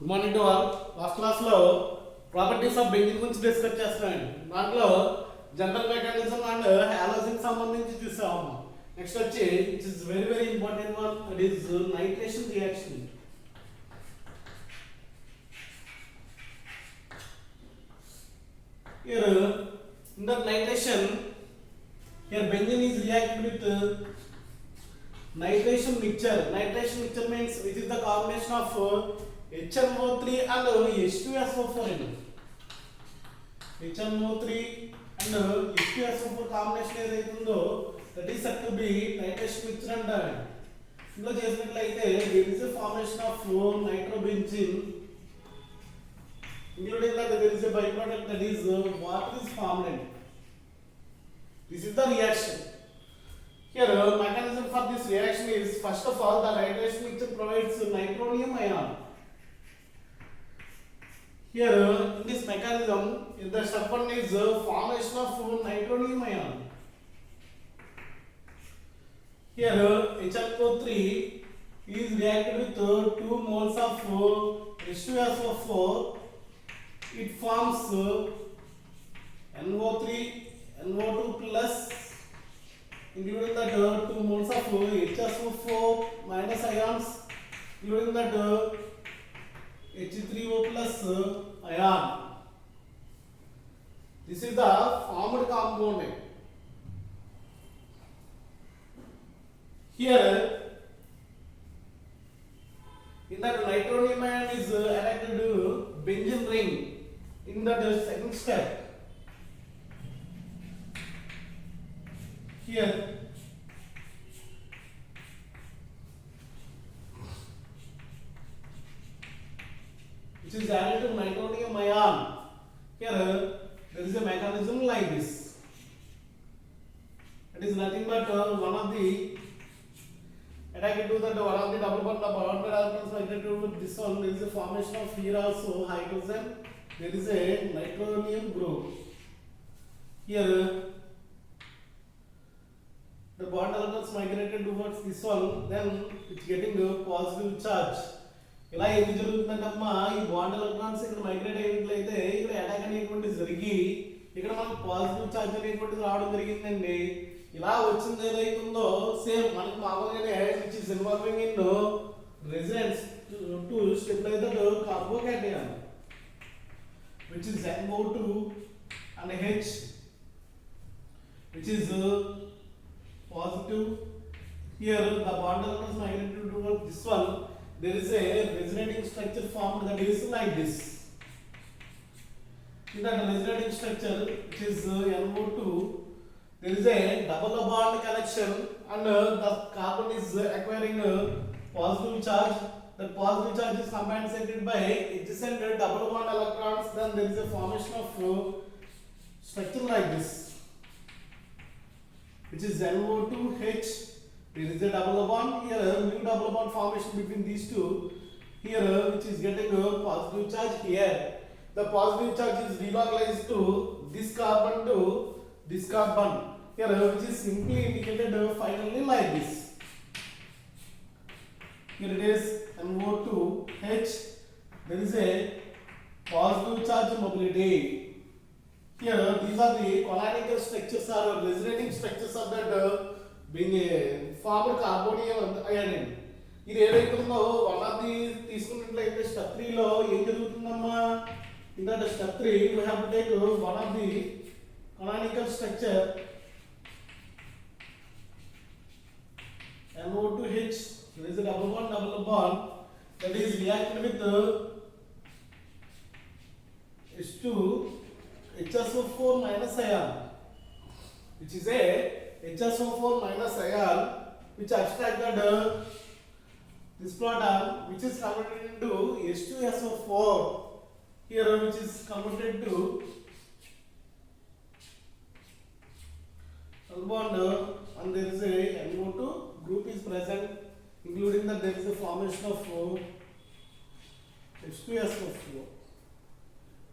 Good morning to all. Last క్లాస్లో properties of benzene గురించి discuss చేస్తున్నాను. దాంట్లో జనరల్ మెకానిజం అండ్ హాలోజన్ సంబంధించి చూసాము. నెక్స్ట్ వచ్చి it is very very important one, that is nitration reaction. Here in the nitration, here benzene is reacted with nitration mixture. Nitration mixture means which is the combination of HNO3 and H2SO4. HNO3 and H2SO4 combination ఏదైతుందో that is said to be nitration mixture అంటారు. ఇందులో చేసినట్లయితే there is a formation of nitrobenzene, including that there is a byproduct, that is water is formed. This is the reaction. Here mechanism for this reaction is, first of all, the nitration mixture provides nitronium ion. Here in this mechanism, the step one is formation of nitronium ion. Here HNO3 is reacted with 2 moles of H2SO4. It forms NO3, NO2 plus, including that 2 moles of HSO4 minus ions, including that H3O plus ion. This is the formed compound. Here in that nitronium ion is attracted to benzene ring in the second step. Here which is added to nitronium ion. Here there is a mechanism like this. It is nothing but one of the attached to that one of the double bond atoms connected to this one. There is a formation of here also hydrogen. There is a nitronium group. Here the bond electrons migrated towards this one, then it's getting a positive charge. ఇలా ఏమి జరుగుతుందంటమ్మా, ఈ bond electrons ఇక్కడ migrate అయినట్లయితే ఇక్కడ attack అనేటువంటిది జరిగి ఇక్కడ మనకు పాజిటివ్ చార్జ్ అనేటువంటిది రావడం జరిగిందండి. ఇలా వచ్చింది ఏదైతుందో సేమ్ మనకు మామూలుగానే which is involving in resonance to stabilize the carbocation which is NO2 and H, which is positive. Here the bond electrons migrated towards this one. There is a resonating structure formed that is like this. In that resonating structure, which is NO2, there is a double bond connection and the carbon is acquiring a positive charge. The positive charge is compensated by adjacent double bond electrons. Then there is a formation of structure like this, which is NO2H. There is a double bond here, new double bond formation between these two. Here, which is getting a positive charge here. The positive charge is relocalized to this carbon to this carbon. Here, which is simply indicated finally like this. Here it is NO2H. There is a positive charge mobility. Here these are the canonical structures or resonating structures of that being formed carbonium ion. ఇది ఏదైతుందో one of the తీసుకున్నట్లయితే step 3 లో ఏం జరుగుతుందమ్మా, in that step 3 we have to take one of the canonical structure NO2H. There is a double bond that is reacted with H2 HSO4 minus ion, which is a HSO4 minus ion which abstracted this proton, which is converted into H2SO4 here, which is converted to double bond, and there is a NO2 group is present, including that there is a formation of H2SO4.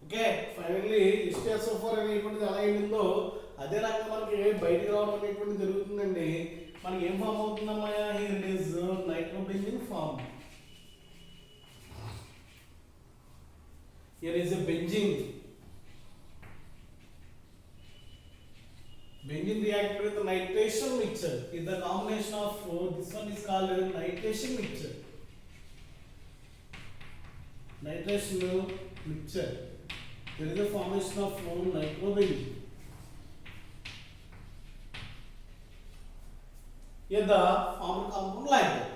Okay, finally H2SO4 అనేటువంటిది ఎలా అయిందో అదే రకంగా మనకి బయటికి రావడం అనేటువంటిది జరుగుతుందండి. మనకి ఏం ఫామ్ అవుతుందమ్మా, here it is nitrobenzene form. Here is a benzene. Benzene reacted with nitration mixture. Is the combination of this one is called nitration mixture. Nitration mixture. There is a formation of nitrobenzene. Here the formed compound like that.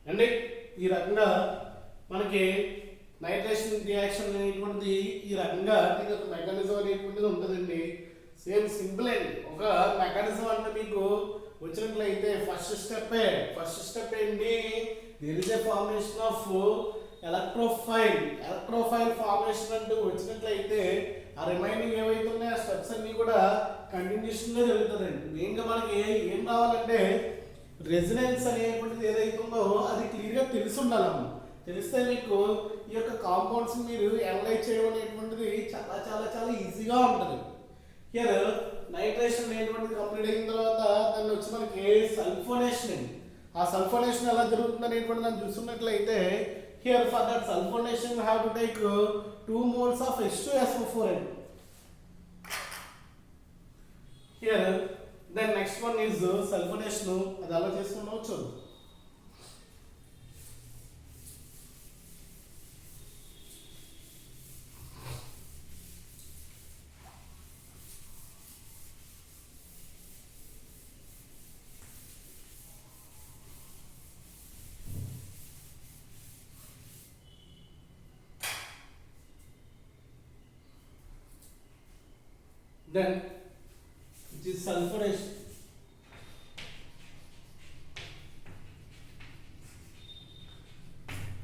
And ఈ రకంగా మనకి nitration reaction అనేటువంటిది ఈ రకంగా దీని ఒక mechanism అనేటువంటిది ఉంటుందండి. సేమ్ సింపుల్ అండి. ఒక మెకానిజం అంటే మీకు వచ్చినట్లయితే ఫస్ట్ స్టెప్ ఏంటి, there is a formation of electrophile formation అంటూ వచ్చినట్లయితే ఆ రిమైనింగ్ ఏవైతే ఉన్నాయో ఆ స్టెప్స్ అన్ని కూడా కంటిన్యూషన్ గా జరుగుతుందండి. మెయిన్గా మనకి ఏం రావాలంటే రెసినెన్స్ అనేటువంటిది ఏదైతే ఉందో అది క్లియర్ గా తెలిసి ఉండాలమ్మా. తెలిస్తే మీకు ఈ యొక్క కాంపౌండ్స్ మీరు అనలైజ్ చేయడం అనేటువంటిది చాలా చాలా చాలా ఈజీగా ఉంటుంది. హియర్ నైట్రేషన్ అనేటువంటిది కంప్లీట్ అయిన తర్వాత దాన్ని వచ్చి మనకి సల్ఫోనేషన్ అండి. ఆ సల్ఫోనేషన్ ఎలా జరుగుతుంది అనేటువంటి దాన్ని చూస్తున్నట్లయితే here for that sulphonation you have to take 2 moles of H2SO4 అండి. Here then next one is sulphonation. అది ఎలా చేసుకున్నామో చూద్దాం. Then which is sulfuration.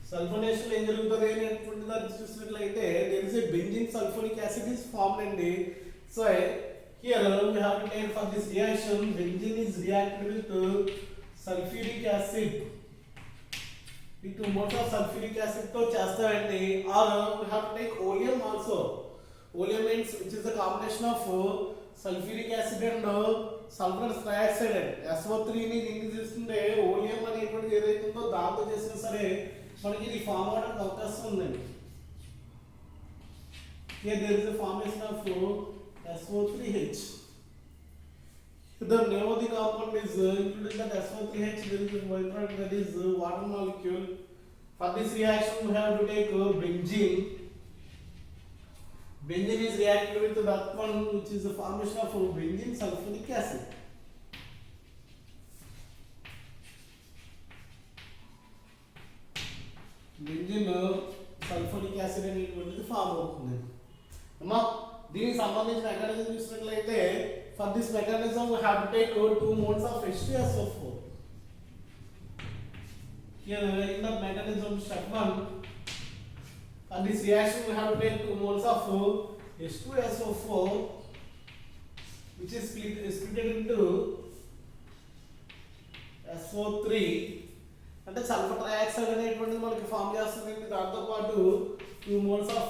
Sulfonation ఏం జరుగుతుంది అనేటువంటి దాన్ని చూసినట్లయితే there is a benzene sulfonic acid is formed అండి. So here we have to take for this reaction benzene is reacted with sulfuric acid. ఈ 2 moles of sulfuric acid తో చేస్తామండి. Or we have to take oleum also. Oleum means which is the combination of sulfuric acid and sulfur trioxide. SO3 ని దీనికి చేస్తుంటే oleum అనేటువంటిది ఏదైతే ఉందో దాంతో చేసినా సరే మనకి ఇది ఫామ్ అవడానికి అవకాశం ఉందండి. Here there is a formation of SO3H. The name of the compound is including that SO3H. There is a byproduct that is water molecule. For this reaction we have to take benzene. Benzene is reacted with that one which is the formation of benzene sulfuric acid. Benzene sulfuric acid అనేటువంటిది form అవుతుంది. అమ్మా దీనికి సంబంధించిన mechanism చూసినట్లయితే for this mechanism we have to take 2 moles of H2SO4. Here in the mechanism step 1 and this reaction we have to take 2 moles of H2SO4 which is split into SO3 అంటే sulphur trioxide అనేటువంటిది మనకి form చేస్తుంది. దాంతో పాటు 2 moles of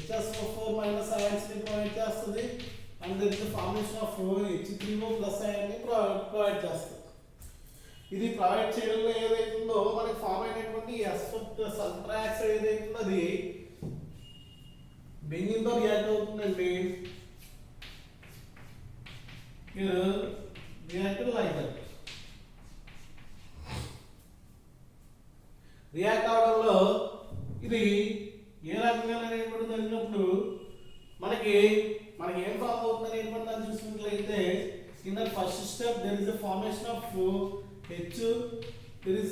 HSO4 minus ions ని provide చేస్తుంది and there is the formation of H3O plus ion ని provide చేస్తుంది. ఇది ప్రొవైడ్ చేయడంలో ఏదైతే ఉందో మనకి ఫామ్ అయినటువంటి సల్ఫర్ ట్రైఆక్సైడ్ ఏదైతే ఉందో అది బెంజీన్ తో రియాక్ట్ అవుతుందండి. React like that. రియాక్ట్ అవడంలో ఇది ఏ రకంగా అనేటువంటి జరిగినప్పుడు మనకి ఏం ఫామ్ అవుతుంది అనేటువంటి దాన్ని చూసినట్లయితే in the first step there is a formation of H, there is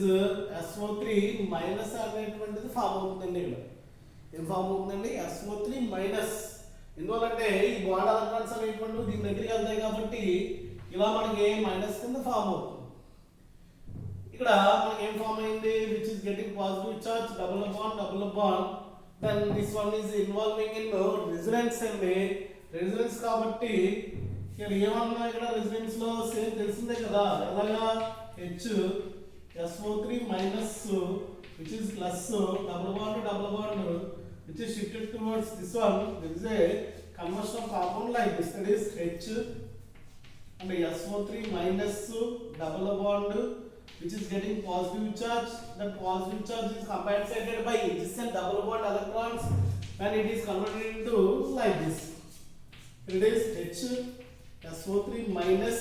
SO3 minus అనేటువంటిది ఫామ్ అవుతుందండి. ఇక్కడ ఏం ఫామ్ అవుతుందండి, SO3 మైనస్. ఎందువల్లంటే ఈ బాండ్ ఎలక్ట్రాన్స్ అనేటువంటి దీని దగ్గరికి వెళ్తాయి కాబట్టి ఇలా మనకి మైనస్ కింద ఫామ్ అవుతుంది. ఇక్కడ మనకి ఏం ఫామ్ అయింది, which is getting positive charge, double bond then this one is involving in resonance అండి. రెసినెన్స్ కాబట్టి ఇక్కడ ఏమన్నా ఇక్కడ రెసినెన్స్ లో సేమ్ తెలిసిందే కదా, ఎలాగా H SO3 minus which is plus double bond which is shifted towards this one. There is a conversion of compound like this, that is H and SO3 minus double bond which is getting positive charge. That positive charge is compensated by adjacent double bond electrons when it is converted into like this. It is HSO3 minus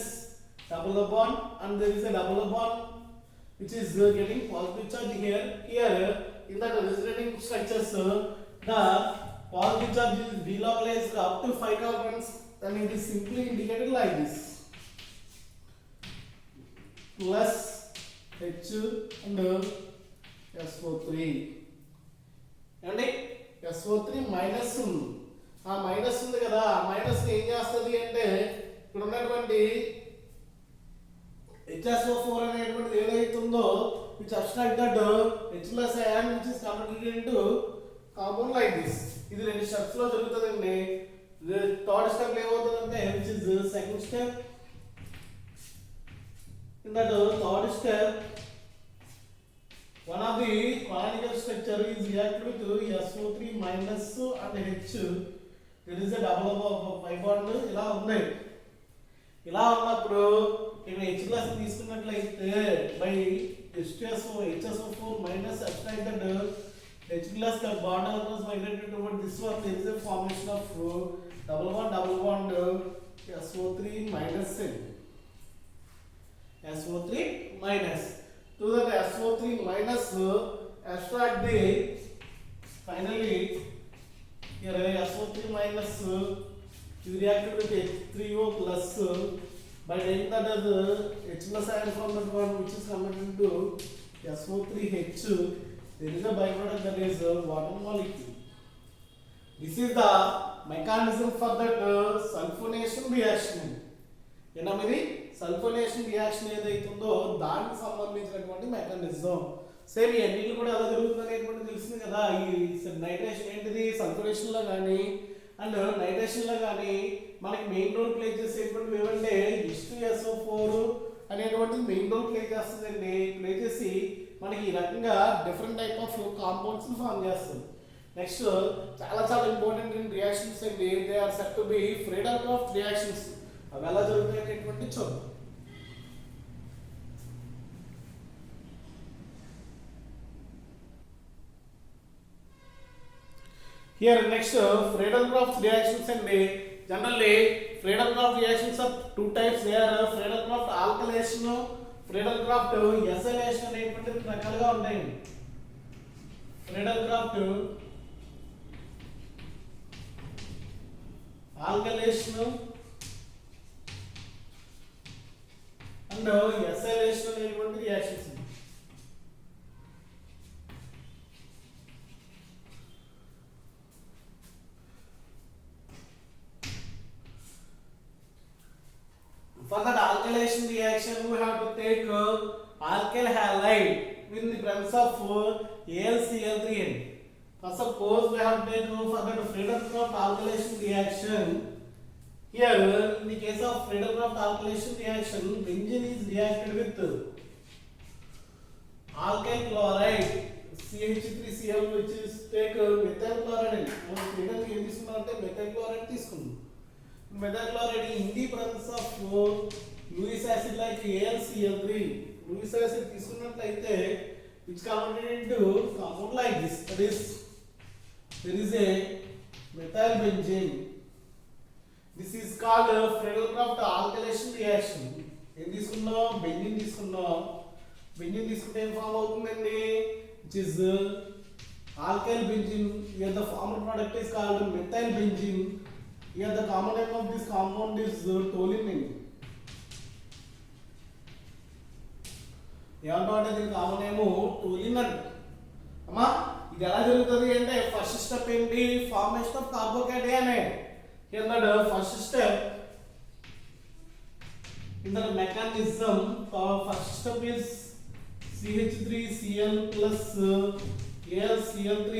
double bond, and there is a double bond which is getting positive charge here. Here in the resonating structures, the positive charge is delocalized up to 5 carbons, and it is simply indicated like this: plus H and SO3. And SO3 minus ఉంది. ఆ minus ఉంది కదా, ఆ minus ఏం చేస్తుంది అంటే ఇక్కడ ఉన్నటువంటి HSO4 అనేటువంటిది ఏదైతుందో which abstract that H plus ion which is converted into compound like this. ఇది రెండు స్టెప్స్ లో జరుగుతుందండి. థర్డ్ స్టెప్ ఏమవుతుందంటే which is second step. In that third step, one of the canonical structure is reacted with SO3 minus and H. There is a double bond ఇలా ఉంది. ఇలా ఉన్నప్పుడు ఇక్కడ H plus తీసుకున్నట్లయితే by HSO4 minus abstract that H plus the bond electrons migrated toward this one. There is a formation of double bond SO3 minus SO3 minus. To that SO3 minus abstract the finally here SO3 minus is reacted with H3O plus by taking that as H plus ion from that one which is converted into SO3H. There is a byproduct that is water molecule. This is the mechanism for that sulfonation reaction. ఏంటది sulphonation reaction ఏదైతుందో దానికి సంబంధించినటువంటి mechanism. Same ఈ అన్నిటి కూడా ఎలా జరుగుతుంది అనేటువంటి తెలిసింది కదా. ఈ నైట్రేషన్ ఏంటిది సల్ఫోనేషన్ లో కానీ అండ్ నైట్రేషన్ లో కానీ మనకి మెయిన్ రోల్ ప్లే చేసేటువంటి ఏమంటే H2SO4 అనేటువంటి మెయిన్ రోల్ ప్లే చేస్తుందండి. ప్లే చేసి మనకి ఈ రకంగా different type of compounds form చేస్తుంది. నెక్స్ట్ చాలా చాలా ఇంపార్టెంట్ రియాక్షన్స్ అండి. They are said to be freedom of reactions. అవి ఎలా జరుగుతాయనేటువంటి చూద్దాం. Here next Friedel-Crafts reactions and generally Friedel-Crafts reactions are two types. They are Friedel-Crafts alkylation, Friedel-Crafts acylation అనేటువంటి రకాలుగా ఉంటాయి. Friedel-Crafts alkylation and acylation అనేటువంటి reactions. For that alkylation reaction, we have to take alkyl halide with the presence of AlCl3n. First of course, we have to take for that Friedel-Crafts alkylation reaction. Here, in the case of Friedel-Crafts alkylation reaction, benzene is reacted with alkyl chloride CH3Cl, which is take methyl chloride. Friedel ఏం తీసుకున్నారంటే methyl chloride తీసుకున్నాం. Methyl chloride in the presence of Lewis acid like AlCl3. Lewis acid తీసుకున్నట్లయితే which converted into compound like this. That is, there is a methyl benzene. This is called Friedel-Crafts alkylation reaction. ఏం తీసుకున్నాం? Benzene తీసుకున్నాం. Benzene తీసుకుంటే ఏం form అవుతుందండి? Which is alkyl benzene. Here the former product is called methyl benzene. Here the common name of this compound is toluene. ఏమంటే దీని common name toluene అంట. అమ్మా ఇది ఎలా జరుగుతుంది అంటే ఫస్ట్ స్టెప్ ఏంటి? Formation of carbocation. Here the first step in the mechanism for first step is CH3Cl plus AlCl3.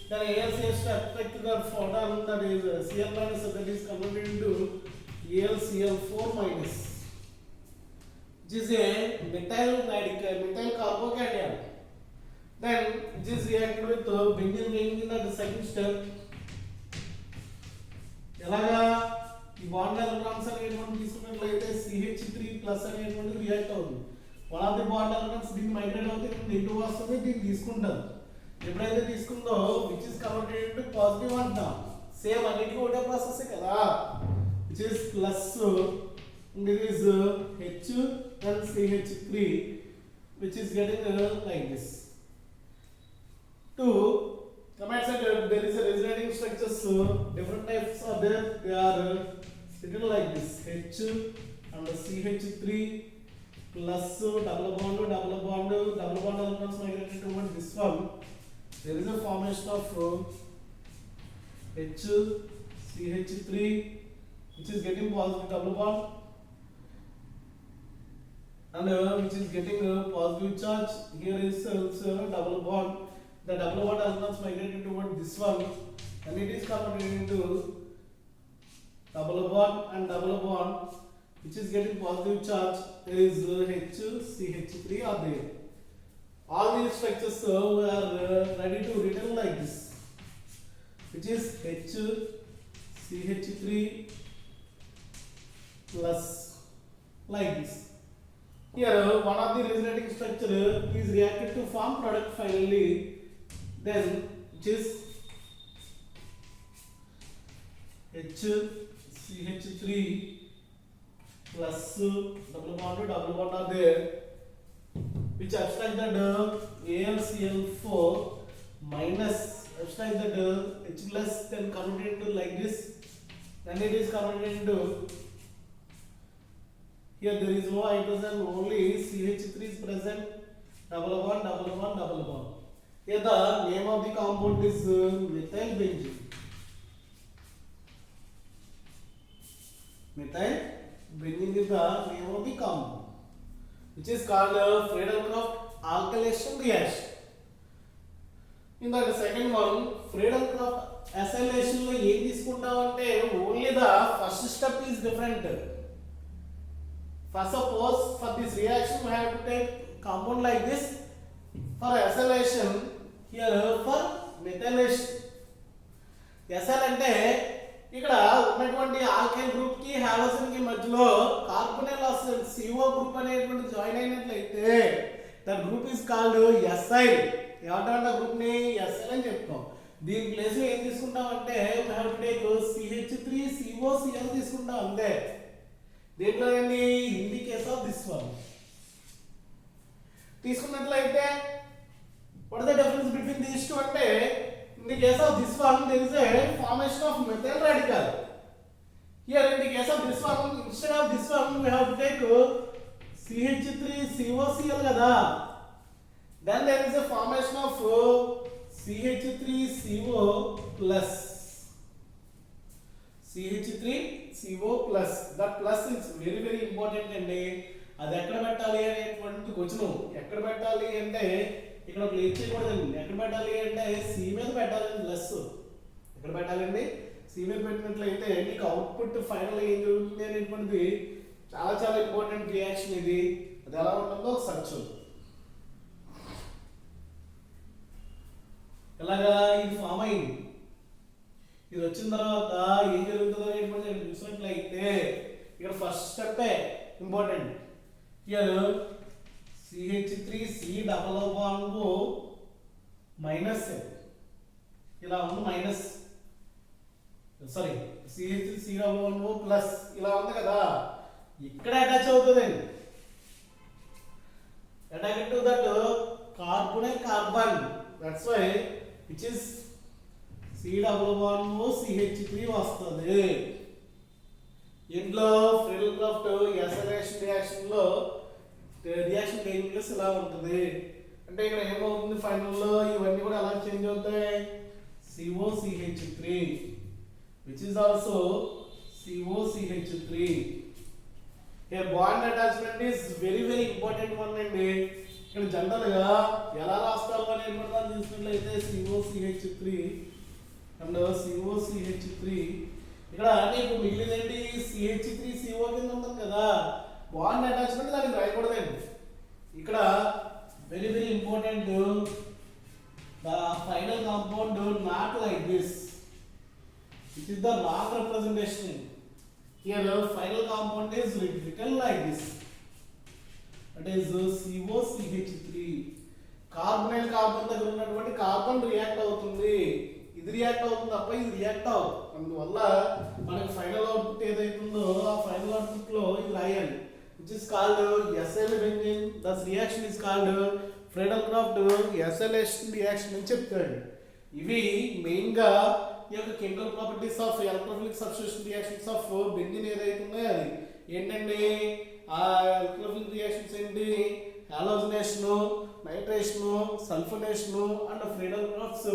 Then AlCl affect the photon, that is Cl minus, that is converted into AlCl4 minus, which is a methyl carbocation. Then it is reacted with benzene in the second step. ఎలాగా ఈ bond electrons అనేటువంటి తీసుకున్నట్లయితే CH3 plus అనేటువంటి react అవుతుంది. One of the bond electrons దీన్ని migrate అవుతే negative వస్తుంది, దీన్ని తీసుకుంటాం. ఎప్పుడైతే తీసుకుందో which is converted into positive అంటాం. సేమ్ అన్నిటికీ ఒకటే ప్రాసెస్ కదా, which is plus this is H and CH3 which is getting like this. To come at side there is a resonating structures, different types are there, they are written like this H and CH3 plus double bond electrons migrated towards this one. There is a formation of H CH3 which is getting positive double bond and which is getting a positive charge. Here is also double bond. The double bond electrons migrated toward this one and it is converted into double bond and double bond which is getting positive charge. There is H CH3 are there. All these structures are ready to written like this, which is H CH3 plus like this. Here one of the resonating structure is reacted to form product finally, then which is H CH3 plus double bond are there which abstract that AlCl4 minus abstract that H plus then converted into like this, then it is converted into here there is no hydrogen, only CH3 is present, double bond. Here the name of the compound is methyl benzene. Methyl benzene is the name of the compound, which is called Friedel-Crafts alkylation reaction. In the second one, Friedel-Crafts acylation lo em తీసుకుంటామంటే only the first step is different. First suppose for this reaction we have to take compound like this for acylation, here for methylation. Acyl అంటే ఇక్కడ ఉన్నటువంటి alkyl group కి halogen కి మధ్యలో carbonyl acid CO group అనేటువంటి join అయినట్లయితే that group is called acyl. ఏమంటాం ఆ గ్రూప్ ని? ఎసైల్ అని చెప్తాం. దీని ప్లేస్ లో ఏం తీసుకుంటాం అంటే we have to take CH3COCl తీసుకుంటాం అంతే. దీంట్లో ఏంటి? In the case of this one తీసుకున్నట్లయితే what is the difference between these two అంటే in the case of this one there is a formation of methyl radical. Here in the case of this one, instead of this one we have to take CH3COCl kada, then there is a formation of CH3CO plus CH3CO plus. That plus is very very important అండి. అది ఎక్కడ పెట్టాలి అనేటువంటి question. ఎక్కడ పెట్టాలి అంటే ఇక్కడ place చేయకూడదండి. ఎక్కడ పెట్టాలి అంటే సి మీద పెట్టాలండి ప్లస్. ఎక్కడ పెట్టాలండి? సి మీద పెట్టినట్లయితే నీకు అవుట్పుట్ ఫైనల్ ఏం జరుగుతుంది అనేటువంటిది చాలా చాలా ఇంపార్టెంట్ రియాక్షన్ ఇది. అది ఎలా ఉంటుందో ఒకసారి చూద్దాం. ఎలాగా ఇది ఫామ్ అయింది, ఇది వచ్చిన తర్వాత ఏం జరుగుతుందో అనేటువంటి చూసినట్లయితే ఇక్కడ first step important. Here CH3C double bond minus ఇలా ఉంది minus, sorry CH3C double bond plus ఇలా ఉంది కదా, ఇక్కడ అటాచ్ అవుతుందండి. Attached to that carbon carbon, that's why which is C double bond CH3 వస్తుంది. ఇంట్లో Friedel-Crafts acylation రియాక్షన్ లో రియాక్షన్ కేమికల్స్ ఇలా ఉంటుంది. అంటే ఇక్కడ ఏమవుతుంది ఫైనల్ లో ఇవన్నీ కూడా ఎలా చేంజ్ అవుతాయి? COCH3 which is also COCH3. Here bond attachment is very very important one అండి. ఇక్కడ జనరల్ గా ఎలా రాస్తారు అనేది మనం చూసినట్లయితే COCH3 అండ్ COCH3 ఇక్కడ నీకు మిగిలిందండి CH3CO కింద ఉంటుంది కదా, బాండ్ అటాచ్మెంట్ దానికి రాయకూడదండి. ఇక్కడ very very important, the final compound not like this, it is the wrong representation. Here final compound is written like this. That is COCH3. Carbonyl carbon దగ్గర ఉన్నటువంటి carbon react అవుతుంది, ఇది react అవుతుంది తప్ప ఇది react అవ్వదు. అందువల్ల మనకి ఫైనల్ అవుట్పుట్ ఏదైతుందో ఆ ఫైనల్ అవుట్పుట్ లో ఇది రాయాలి, which is called SL benzene. Thus reaction is called Friedel-Crafts SLation reaction అని చెప్తాడు. ఇవి మెయిన్ గా ఈ యొక్క chemical properties of electrophilic substitution reactions of benzene ఏదైతే ఉన్నాయో అది ఏంటంటే ఆ ఎలక్ట్రోఫిలిక్ రియాక్షన్స్ ఏంటి, halogenation, nitration, sulphonation and Friedel-crafts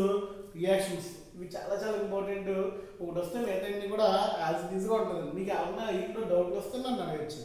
reactions. ఇవి చాలా చాలా ఇంపార్టెంట్. ఒకటి వస్తే మిగతా కూడా యాజ్ ఈజీగా ఉంటుంది. మీకు ఏమన్నా ఇంట్లో డౌట్ వస్తే నన్ను అడగచ్చు.